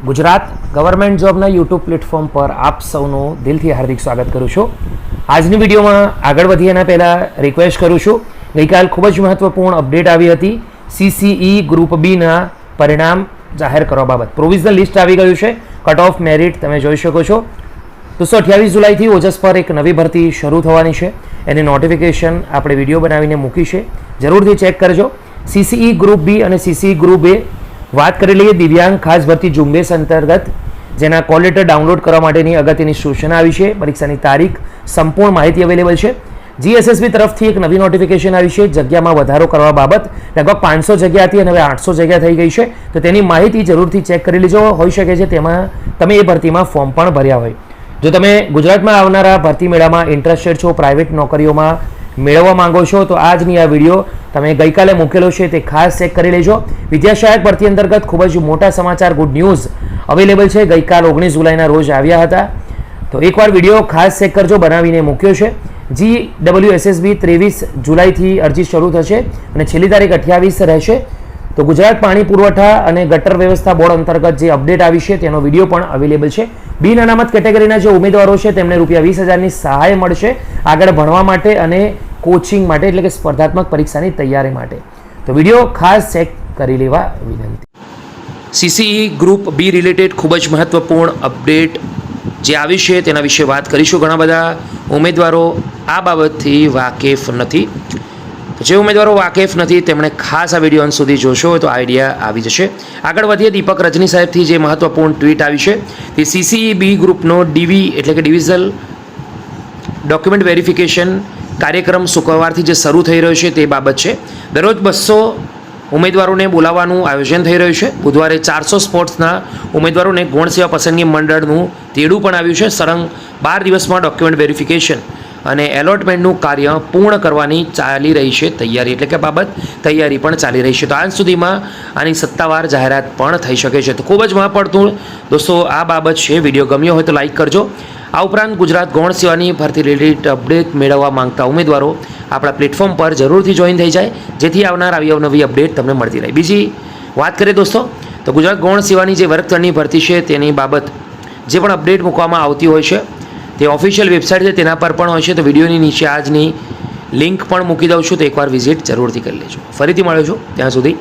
Gujarat government જોબના YouTube platform પર આપ સૌનું દિલથી હાર્દિક સ્વાગત કરું છું. આજની વિડીયોમાં આગળ વધીએ એના પહેલાં રિક્વેસ્ટ કરું છું. ગઈકાલ ખૂબ જ મહત્વપૂર્ણ અપડેટ આવી હતી. CCE ગ્રુપ બીના પરિણામ જાહેર કરવા બાબત પ્રોવિઝનલ લિસ્ટ આવી ગયું છે. કટ ઓફ મેરિટ તમે જોઈ શકો છો. 28 જુલાઈથી ઓજસ પર એક નવી ભરતી શરૂ થવાની છે. એની નોટિફિકેશન આપણે વિડીયો બનાવીને મૂકી છે, જરૂરથી ચેક કરજો. CCE ગ્રુપ બી અને CCE ગ્રુપ એ વાત કરી લઈએ દિવ્યાંગ ખાસ ભરતી ઝુંબેશ અંતર્ગત, જેના કોલ લેટર ડાઉનલોડ કરવા માટેની અગત્યની સૂચના આવી છે. પરીક્ષાની તારીખ, સંપૂર્ણ માહિતી અવેલેબલ છે. GSSB તરફથી એક નવી નોટિફિકેશન આવી છે જગ્યામાં વધારો કરવા બાબત. લગભગ 500 જગ્યા હતી અને હવે 800 જગ્યા થઈ ગઈ છે. તો તેની માહિતી જરૂરથી ચેક કરી લેજો. હોઈ શકે છે તેમાં તમે એ ભરતીમાં ફોર્મ પણ ભર્યા હોય. જો તમે ગુજરાતમાં આવનારા ભરતી મેળામાં ઇન્ટરેસ્ટેડ છો, પ્રાઇવેટ નોકરીઓમાં મેળવવા માંગો છો, તો આજની આ વિડીયો તમે ગઈકાલે મૂકેલો છે તે ખાસ ચેક કરી લેજો. વિદ્યાસહાયક ભરતી અંતર્ગત ખૂબ જ મોટા સમાચાર, ગુડ ન્યૂઝ અવેલેબલ છે. ગઈકાલ 19 જુલાઈના રોજ આવ્યા હતા. તો એકવાર વિડીયો ખાસ ચેક કરજો, બનાવીને મૂક્યો છે. GWSSB 23 જુલાઈથી અરજી શરૂ થશે અને છેલ્લી તારીખ 28 રહેશે. તો ગુજરાત પાણી પુરવઠા અને ગટર વ્યવસ્થા બોર્ડ અંતર્ગત જે અપડેટ આવી છે તેનો વિડીયો પણ અવેલેબલ છે. બિન અનામત કેટેગરીના જે ઉમેદવારો છે તેમને ₹20,000ની સહાય મળશે આગળ ભણવા માટે અને કોચિંગ માટે, એટલે કે સ્પર્ધાત્મક પરીક્ષાની તૈયારી માટે. તો વિડીયો ખાસ ચેક કરી લેવા વિનંતી. CCE ગ્રુપ બી રિલેટેડ ખૂબ જ મહત્વપૂર્ણ અપડેટ જે આવી છે તેના વિશે વાત કરીશું. ઘણા બધા ઉમેદવારો આ બાબતથી વાકેફ નથી. જે ઉમેદવારો વાકેફ નથી તેમણે ખાસ આ વિડીયો અંત સુધી જોશો તો આઈડિયા આવી જશે. આગળ વધીએ. દીપક રજની સાહેબથી જે મહત્વપૂર્ણ ટ્વીટ આવી છે તે CCE બી ગ્રુપનો DV એટલે કે ડિવિઝનલ ડોક્યુમેન્ટ વેરિફિકેશન કાર્યક્રમ શુક્રવારથી જે શરૂ થઈ રહ્યો છે તે બાબત છે. દરરોજ 200 ઉમેદવારોને બોલાવવાનું આયોજન થઈ રહ્યું છે. બુધવારે 400 સ્પોર્ટ્સના ઉમેદવારોને ગૌણ સેવા પસંદગી મંડળનું તેડું પણ આવ્યું છે. સળંગ 12 દિવસમાં ડોક્યુમેન્ટ વેરિફિકેશન અને એલોટમેન્ટનું કાર્ય પૂર્ણ કરવાની ચાલી રહી છે તૈયારી, એટલે કે બાબત તૈયારી પણ ચાલી રહી છે. તો આજ સુધીમાં આની સત્તાવાર જાહેરાત પણ થઈ શકે છે. તો ખૂબ જ મહત્વપૂર્ણ દોસ્તો આ બાબત છે. વિડીયો ગમ્યો હોય તો લાઇક કરજો. આ ઉપરાંત ગુજરાત ગૌણ સેવાની ભરતી રિલેટેડ અપડેટ મેળવવા માંગતા ઉમેદવારો આપણા પ્લેટફોર્મ પર જરૂરથી જોઈન થઈ જાય, જેથી આવનાર આવી અવનવી અપડેટ તમને મળતી રહે. બીજી વાત કરીએ દોસ્તો તો ગુજરાત ગૌણ સેવાની જે વર્ગ 3ની ભરતી છે તેની બાબત જે પણ અપડેટ મૂકવામાં આવતી હોય છે તે ઓફિશિયલ વેબસાઇટ છે તેના પર પણ હોય છે. તો વિડીયોની નીચે આજની લિંક પણ મૂકી દઉં છું, તો એકવાર વિઝિટ જરૂરથી કરી લેજો. ફરીથી મળ્યો છું, ત્યાં સુધી